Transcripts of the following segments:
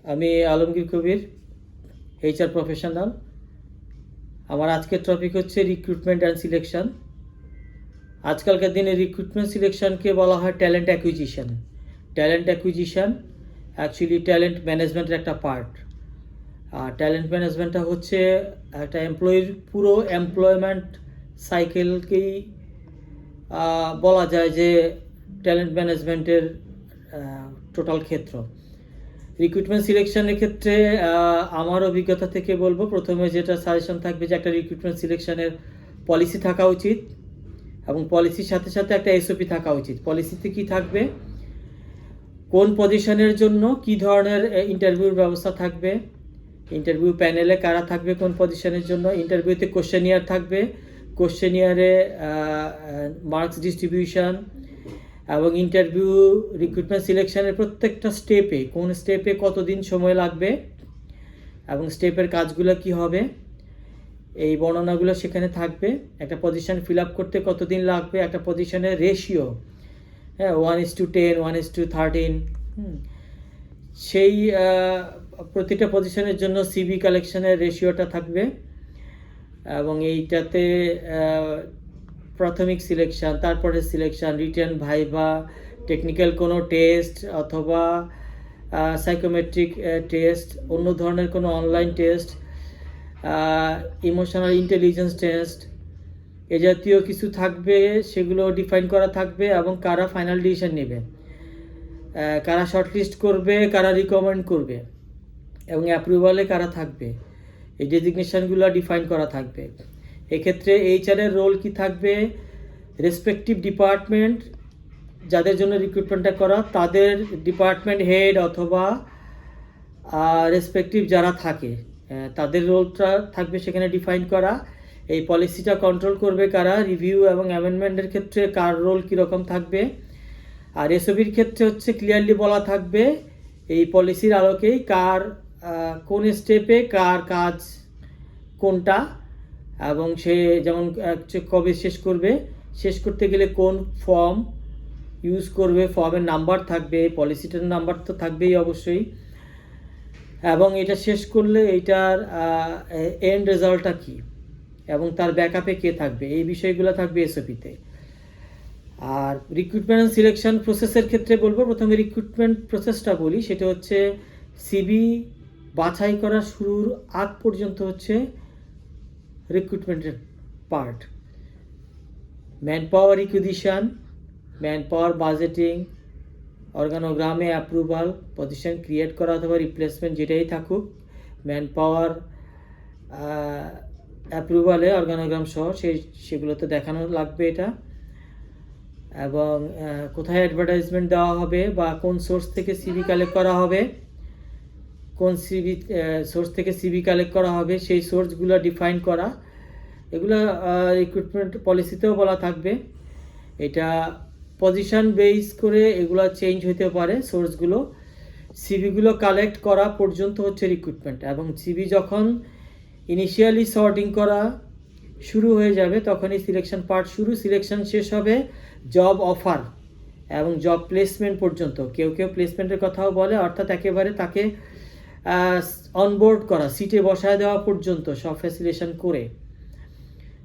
আমি আলমগীর কবির, HR professional. আমার আজকের টপিক হচ্ছে রিক্রুটমেন্ট অ্যান্ড সিলেকশন। আজকালকার দিনে রিক্রুটমেন্ট সিলেকশনকে বলা হয় talent acquisition. Talent acquisition actually talent ম্যানেজমেন্টের একটা পার্ট। আর ট্যালেন্ট ম্যানেজমেন্টটা হচ্ছে একটা এমপ্লয়ির পুরো এমপ্লয়মেন্ট সাইকেলকেই বলা যায় যে ট্যালেন্ট ম্যানেজমেন্টের টোটাল ক্ষেত্র। রিক্রুটমেন্ট সিলেকশনের ক্ষেত্রে আমার অভিজ্ঞতা থেকে বলবো, প্রথমে যেটা সাজেশন থাকবে যে একটা রিক্রুটমেন্ট সিলেকশনের পলিসি থাকা উচিত, এবং পলিসির সাথে সাথে একটা এসওপি থাকা উচিত। পলিসিতে কি থাকবে, কোন পজিশনের জন্য কি ধরনের ইন্টারভিউর ব্যবস্থা থাকবে, ইন্টারভিউ প্যানেলে কারা থাকবে কোন পজিশনের জন্য, ইন্টারভিউতে কোশ্চেনিয়ার থাকবে, কোশ্চেনিয়ারে মার্কস ডিস্ট্রিবিউশন, এবং ইন্টারভিউ রিক্রুটমেন্ট সিলেকশনের প্রত্যেকটা স্টেপে কোন স্টেপে কতদিন সময় লাগবে এবং স্টেপের কাজগুলো কি হবে, এই বর্ণনাগুলো সেখানে থাকবে। একটা পজিশন ফিল আপ করতে কতদিন লাগবে, একটা পজিশনের রেশিও, হ্যাঁ, 1:10, 1:13, সেই প্রতিটা পজিশনের জন্য সিভি কালেকশনের রেশিওটা থাকবে। এবং এইটাতে প্রাথমিক সিলেকশন, তারপরে সিলেকশন, রিটেন, ভাইভা, টেকনিক্যাল কোনো টেস্ট অথবা সাইকোমেট্রিক টেস্ট, অন্য ধরনের কোনো online test, emotional intelligence test, এ জাতীয় কিছু থাকবে, সেগুলো ডিফাইন করা থাকবে। এবং কারা ফাইনাল ডিসিশন নেবে, কারা শর্টলিস্ট করবে, কারা রিকমেন্ড করবে, এবং অ্যাপ্রুভালে কারা থাকবে, এই ডেজিগনেশনগুলো ডিফাইন করা থাকবে। এক্ষেত্রে এইচআরের রোল কি থাকবে, রেসপেক্টিভ ডিপার্টমেন্ট যাদের জন্য রিক্রুটমেন্টটা করা, তাদের ডিপার্টমেন্ট হেড অথবা রেসপেক্টিভ যারা থাকে তাদের রোলটা থাকবে সেখানে ডিফাইন করা। এই পলিসিটা কন্ট্রোল করবে কারা, রিভিউ এবং অ্যামেন্ডমেন্টের ক্ষেত্রে কার রোল কীরকম থাকবে। আর এসওপির ক্ষেত্রে হচ্ছে ক্লিয়ারলি বলা থাকবে এই পলিসির আলোকেই কার কোন স্টেপে কার কাজ কোনটা, এবং সে যেমন কবে শেষ করবে, শেষ করতে গেলে কোন ফর্ম ইউজ করবে, ফর্মের নাম্বার থাকবে, পলিসিটার নাম্বার তো থাকবেই অবশ্যই, এবং এটা শেষ করলে এইটার এন্ড রেজাল্টটা কী এবং তার ব্যাকআপে কে থাকবে, এই বিষয়গুলো থাকবে এসওপিতে। আর রিক্রুটমেন্ট অ্যান্ড সিলেকশন প্রসেসের ক্ষেত্রে বলবো, প্রথমে রিক্রুটমেন্ট প্রসেসটা বলি, সেটা হচ্ছে সিভি বাছাই করা শুরুর আগ পর্যন্ত হচ্ছে রিক্রুটমেন্টের part. Manpower requisition, manpower budgeting, অর্গানোগ্রামে অ্যাপ্রুভাল, পজিশন ক্রিয়েট করা অথবা রিপ্লেসমেন্ট যেটাই থাকুক, ম্যান পাওয়ার অ্যাপ্রুভালে অর্গানোগ্রাম সহ সেগুলোতে দেখানো লাগবে এটা। এবং কোথায় অ্যাডভার্টাইজমেন্ট দেওয়া হবে বা কোন সোর্স থেকে সিভি কালেক্ট করা হবে, কোন সোর্স থেকে সিভি কালেক্ট করা হবে সেই সোর্সগুলো ডিফাইন করা, এগুলো রিক্রুটমেন্ট পলিসিতেও বলা থাকবে। এটা পজিশন বেস করে এগুলো চেঞ্জ হতে পারে সোর্সগুলো। সিভিগুলো কালেক্ট করা পর্যন্ত হচ্ছে রিক্রুটমেন্ট, এবং সিভি যখন ইনিশিয়ালি সর্টিং করা শুরু হয়ে যাবে তখনই সিলেকশন পার্ট শুরু। সিলেকশন শেষ হবে জব অফার এবং জব প্লেসমেন্ট পর্যন্ত। কেউ কেউ প্লেসমেন্টের কথাও বলে, অর্থাৎ একেবারে তাকে অনবোর্ড করা, সিটে বসায় দেওয়া পর্যন্ত সব ফ্যাসিলিটেশন করে,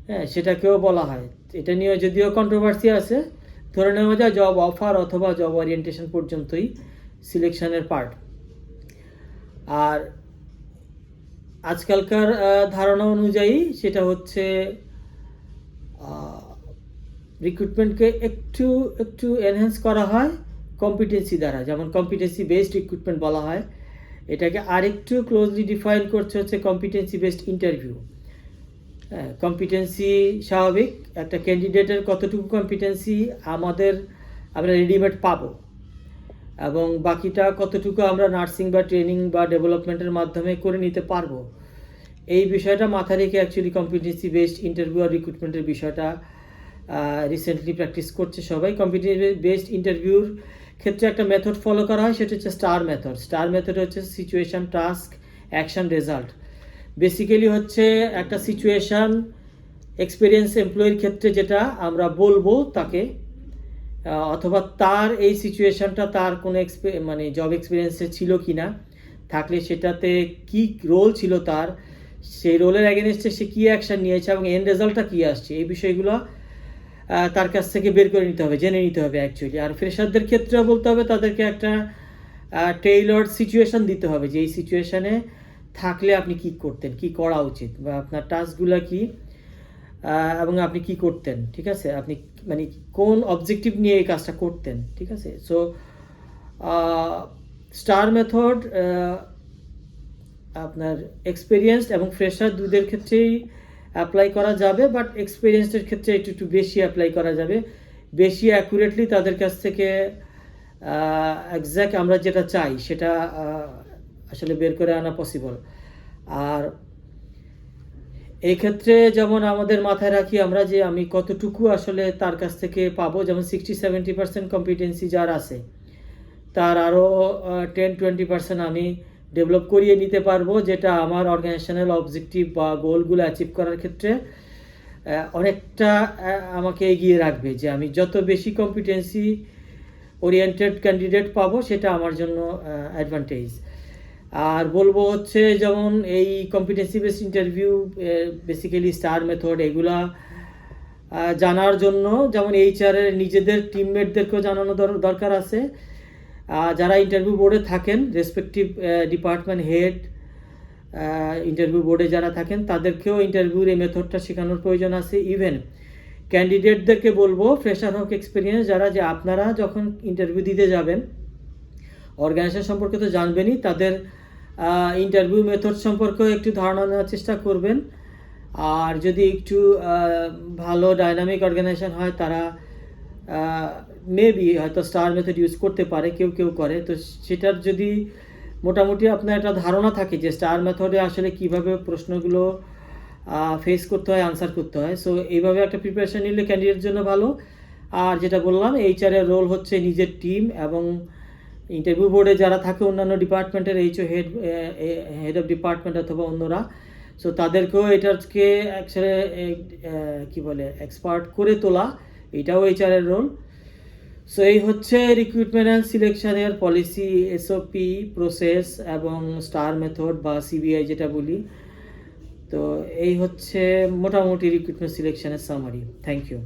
হ্যাঁ, সেটাকেও বলা হয়। এটা নিয়ে যদিও কন্ট্রোভার্সি আছে, ধরে নেওয়া যায় জব অফার অথবা জব ওরিয়েন্টেশন পর্যন্তই সিলেকশনের পার্ট। আর আজকালকার ধারণা অনুযায়ী সেটা হচ্ছে রিক্রুটমেন্টকে একটু এনহ্যান্স করা হয় কম্পিটেন্সি দ্বারা, যেমন কম্পিটেন্সি বেসড রিক্রুটমেন্ট বলা হয়। এটাকে আরেকটু ক্লোজলি ডিফাইন করছে হচ্ছে কম্পিটেন্সি বেসড ইন্টারভিউ। হ্যাঁ, কম্পিটেন্সি স্বাভাবিক, একটা ক্যান্ডিডেটের কতটুকু কম্পিটেন্সি আমরা রেডিমেড পাবো, এবং বাকিটা কতটুকু আমরা নার্সিং বা ট্রেনিং বা ডেভেলপমেন্টের মাধ্যমে করে নিতে পারবো, এই বিষয়টা মাথায় রেখে অ্যাকচুয়ালি কম্পিটেন্সি বেসড ইন্টারভিউ আর রিক্রুটমেন্টের বিষয়টা রিসেন্টলি প্র্যাকটিস করছে সবাই। কম্পিটেন্সি বেসড ইন্টারভিউর ক্ষেত্রে একটা মেথড ফলো করা হয়, সেটা হচ্ছে স্টার মেথড। স্টার মেথড হচ্ছে situation, task, action, result. Basically হচ্ছে একটা সিচুয়েশান এক্সপিরিয়েন্স এমপ্লয়ির ক্ষেত্রে যেটা আমরা বলবো তাকে, অথবা তার এই সিচুয়েশানটা তার কোনো জব এক্সপিরিয়েন্সে ছিল কি না, থাকলে সেটাতে কি রোল ছিল তার, সেই রোলের এগেনস্টে সে কী অ্যাকশান নিয়েছে এবং এন্ড রেজাল্টটা কী আসছে, এই বিষয়গুলো তার কাছ থেকে বের করে নিতে হবে, জেনে নিতে হবে অ্যাকচুয়ালি। আর ফ্রেশারদের ক্ষেত্রেও বলতে হবে তাদেরকে একটা টেইলর্ড সিচুয়েশান দিতে হবে যে এই সিচুয়েশানে থাকলে আপনি কি করতেন, কি করা উচিত, বা আপনার টাস্কগুলো কি এবং আপনি কি করতেন, ঠিক আছে, আপনি মানে কোন অবজেক্টিভ নিয়ে এই কাজটা করতেন, ঠিক আছে। সো স্টার মেথড আপনার এক্সপিরিয়েন্সড এবং ফ্রেশার দুধের ক্ষেত্রেই অ্যাপ্লাই করা যাবে, বাট এক্সপিরিয়েন্সডের ক্ষেত্রে একটু বেশি অ্যাপ্লাই করা যাবে, বেশি অ্যাকুরেটলি তাদের কাছ থেকে এক্স্যাক্ট আমরা যেটা চাই সেটা আসলে বের করে আনা পসিবল। আর এই ক্ষেত্রে যেমন আমাদের মাথায় রাখি আমরা যে আমি কতটুকু আসলে তার কাছ থেকে পাবো, যেমন 60-70% কম্পিটেন্সি যার আছে তার আরও 10-20% আমি ডেভেলপ করিয়ে নিতে পারবো, যেটা আমার অর্গানাইজেশনাল অবজেক্টিভ বা গোলগুলো অ্যাচিভ করার ক্ষেত্রে অনেকটা আমাকে এগিয়ে রাখবে। যে আমি যত বেশি কম্পিটেন্সি ওরিয়েন্টেড ক্যান্ডিডেট পাবো সেটা আমার জন্য অ্যাডভান্টেজ। আর বলবো হচ্ছে যেমন এই competency based interview, basically star method, এগুলা জানার জন্য যেমন এইচআরের নিজেদের টিমমেটদেরকেও জানানো দরকার আছে, যারা ইন্টারভিউ বোর্ডে থাকেন, রেসপেক্টিভ ডিপার্টমেন্ট হেড ইন্টারভিউ বোর্ডে যারা থাকেন তাদেরকেও ইন্টারভিউর এই মেথডটা শেখানোর প্রয়োজন আছে। ইভেন ক্যান্ডিডেটদেরকে বলবো, ফ্রেশার হোক এক্সপিরিয়েন্স যারা, যে আপনারা যখন ইন্টারভিউ দিতে যাবেন অর্গানাইজেশন সম্পর্কে তো জানবেনই, তাদের ইন্টারভিউ মেথড সম্পর্কেও একটু ধারণা নেওয়ার চেষ্টা করবেন। আর যদি একটু ভালো ডাইনামিক অর্গানাইজেশন হয় তারা মেবি হয়তো স্টার মেথড ইউজ করতে পারে, কেউ কেউ করে। তো সেটার যদি মোটামুটি আপনার একটা ধারণা থাকে যে স্টার মেথডে আসলে কিভাবে প্রশ্নগুলো ফেস করতে হয়, আনসার করতে হয়, সো এইভাবে একটা প্রিপারেশন নিলে ক্যান্ডিডেটের জন্য ভালো। আর যেটা বললাম, এইচআরের রোল হচ্ছে নিজের টিম এবং ইন্টারভিউ বোর্ডে যারা থাকে অন্যান্য ডিপার্টমেন্টের এইচও হেড অফ ডিপার্টমেন্ট অথবা অন্যরা, সো তাদেরকেও এটাকে অ্যাকচুয়ালি কী বলে এক্সপার্ট করে তোলা, এটাও এইচআরের রোল। সো এই হচ্ছে রিক্রুটমেন্ট অ্যান্ড সিলেকশনের পলিসি, এসওপি, প্রসেস এবং স্টার মেথড বা সিবিআই যেটা বলি। তো এই হচ্ছে মোটামুটি রিক্রুটমেন্ট সিলেকশনের সামারি। Thank you.